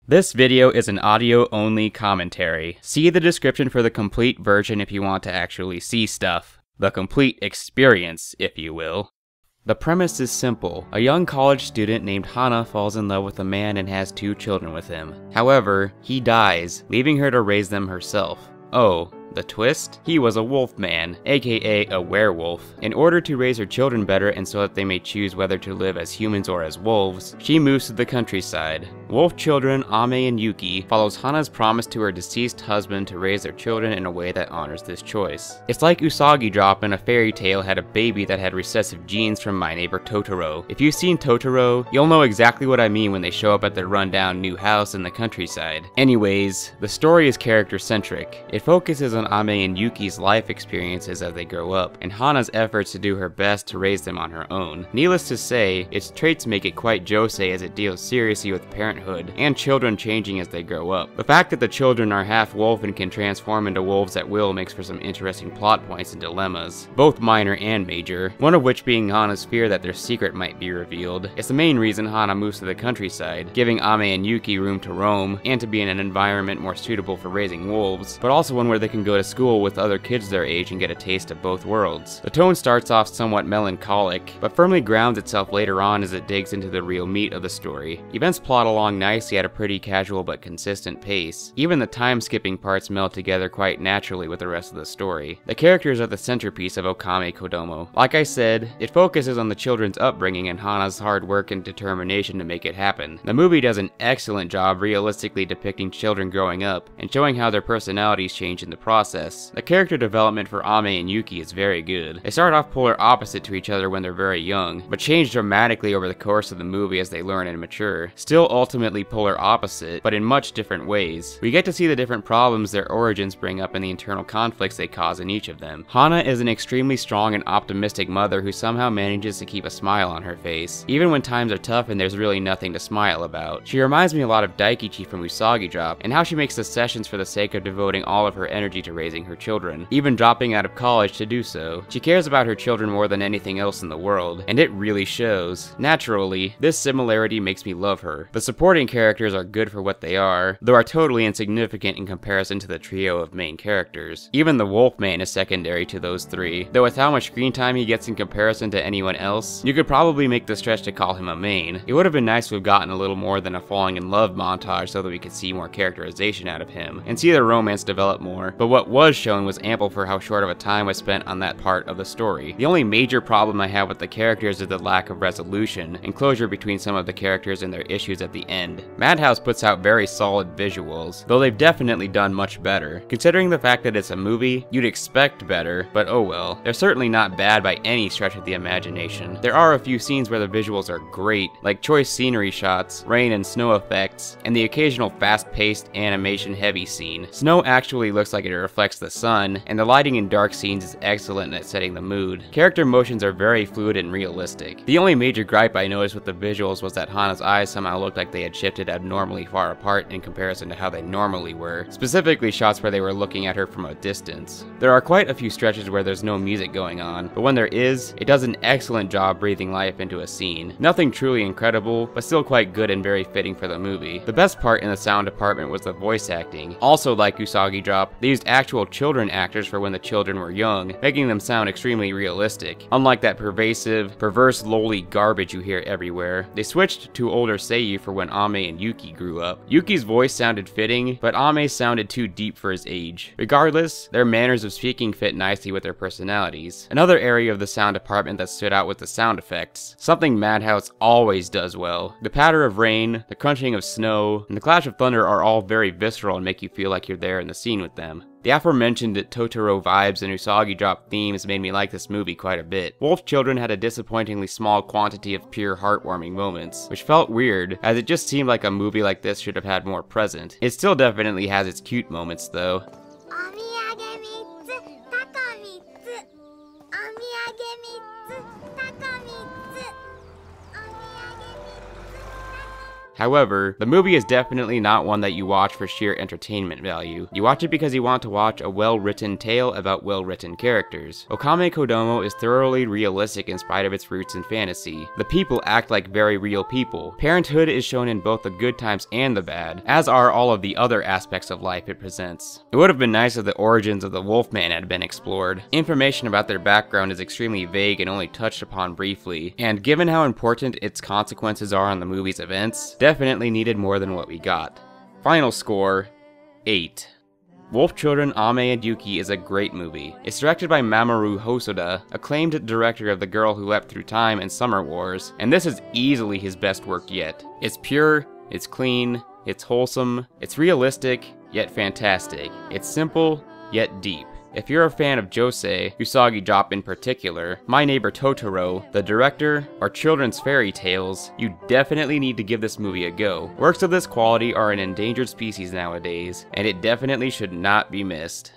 This video is an audio-only commentary. See the description for the complete version if you want to actually see stuff. The complete experience, if you will. The premise is simple. A young college student named Hana falls in love with a man and has 2 children with him. However, he dies, leaving her to raise them herself. Oh, the twist? He was a wolf man, aka a werewolf. In order to raise her children better and so that they may choose whether to live as humans or as wolves, she moves to the countryside. Wolf children Ame and Yuki follows Hana's promise to her deceased husband to raise their children in a way that honors this choice. It's like Usagi Drop in a fairy tale had a baby that had recessive genes from My Neighbor Totoro. If you've seen Totoro, you'll know exactly what I mean when they show up at their rundown new house in the countryside. Anyways, the story is character-centric. It focuses on Ame and Yuki's life experiences as they grow up, and Hana's efforts to do her best to raise them on her own. Needless to say, its traits make it quite josei as it deals seriously with parenthood, and children changing as they grow up. The fact that the children are half wolf and can transform into wolves at will makes for some interesting plot points and dilemmas, both minor and major, one of which being Hana's fear that their secret might be revealed. It's the main reason Hana moves to the countryside, giving Ame and Yuki room to roam, and to be in an environment more suitable for raising wolves, but also one where they can go to school with other kids their age and get a taste of both worlds. The tone starts off somewhat melancholic, but firmly grounds itself later on as it digs into the real meat of the story. Events plot along nicely at a pretty casual but consistent pace. Even the time-skipping parts meld together quite naturally with the rest of the story. The characters are the centerpiece of Ookami Kodomo. Like I said, it focuses on the children's upbringing and Hana's hard work and determination to make it happen. The movie does an excellent job realistically depicting children growing up and showing how their personalities change in the process. The character development for Ame and Yuki is very good. They start off polar opposite to each other when they're very young, but change dramatically over the course of the movie as they learn and mature. Still ultimately polar opposite, but in much different ways. We get to see the different problems their origins bring up and the internal conflicts they cause in each of them. Hana is an extremely strong and optimistic mother who somehow manages to keep a smile on her face, even when times are tough and there's really nothing to smile about. She reminds me a lot of Daikichi from Usagi Drop, and how she makes the sessions for the sake of devoting all of her energy to raising her children, even dropping out of college to do so. She cares about her children more than anything else in the world, and it really shows. Naturally, this similarity makes me love her. The supporting characters are good for what they are, though are totally insignificant in comparison to the trio of main characters. Even the Wolfman is secondary to those 3, though with how much screen time he gets in comparison to anyone else, you could probably make the stretch to call him a main. It would have been nice to have gotten a little more than a falling in love montage so that we could see more characterization out of him, and see their romance develop more, but what was shown was ample for how short of a time was spent on that part of the story. The only major problem I have with the characters is the lack of resolution and closure between some of the characters and their issues at the end. Madhouse puts out very solid visuals, though they've definitely done much better. Considering the fact that it's a movie, you'd expect better, but oh well. They're certainly not bad by any stretch of the imagination. There are a few scenes where the visuals are great, like choice scenery shots, rain and snow effects, and the occasional fast-paced animation-heavy scene. Snow actually looks like it reflects the sun, and the lighting in dark scenes is excellent at setting the mood. Character motions are very fluid and realistic. The only major gripe I noticed with the visuals was that Hana's eyes somehow looked like they had shifted abnormally far apart in comparison to how they normally were, specifically shots where they were looking at her from a distance. There are quite a few stretches where there's no music going on, but when there is, it does an excellent job breathing life into a scene. Nothing truly incredible, but still quite good and very fitting for the movie. The best part in the sound department was the voice acting. Also, like Usagi Drop, they used actual children actors for when the children were young, making them sound extremely realistic. Unlike that pervasive, perverse lowly garbage you hear everywhere, they switched to older seiyuu for when Ame and Yuki grew up. Yuki's voice sounded fitting, but Ame's sounded too deep for his age. Regardless, their manners of speaking fit nicely with their personalities. Another area of the sound department that stood out was the sound effects, something Madhouse always does well. The patter of rain, the crunching of snow, and the clash of thunder are all very visceral and make you feel like you're there in the scene with them. The aforementioned Totoro vibes and Usagi Drop themes made me like this movie quite a bit. Wolf Children had a disappointingly small quantity of pure heartwarming moments, which felt weird, as it just seemed like a movie like this should have had more present. It still definitely has its cute moments though. However, the movie is definitely not one that you watch for sheer entertainment value. You watch it because you want to watch a well-written tale about well-written characters. Ookami Kodomo is thoroughly realistic in spite of its roots in fantasy. The people act like very real people. Parenthood is shown in both the good times and the bad, as are all of the other aspects of life it presents. It would have been nice if the origins of the Wolfman had been explored. Information about their background is extremely vague and only touched upon briefly, and given how important its consequences are on the movie's events, definitely needed more than what we got. Final score, 8. Wolf Children Ame and Yuki is a great movie. It's directed by Mamoru Hosoda, acclaimed director of The Girl Who Leapt Through Time and Summer Wars, and this is easily his best work yet. It's pure, it's clean, it's wholesome, it's realistic, yet fantastic. It's simple, yet deep. If you're a fan of Josei, Usagi Drop in particular, My Neighbor Totoro, the director, or children's fairy tales, you definitely need to give this movie a go. Works of this quality are an endangered species nowadays, and it definitely should not be missed.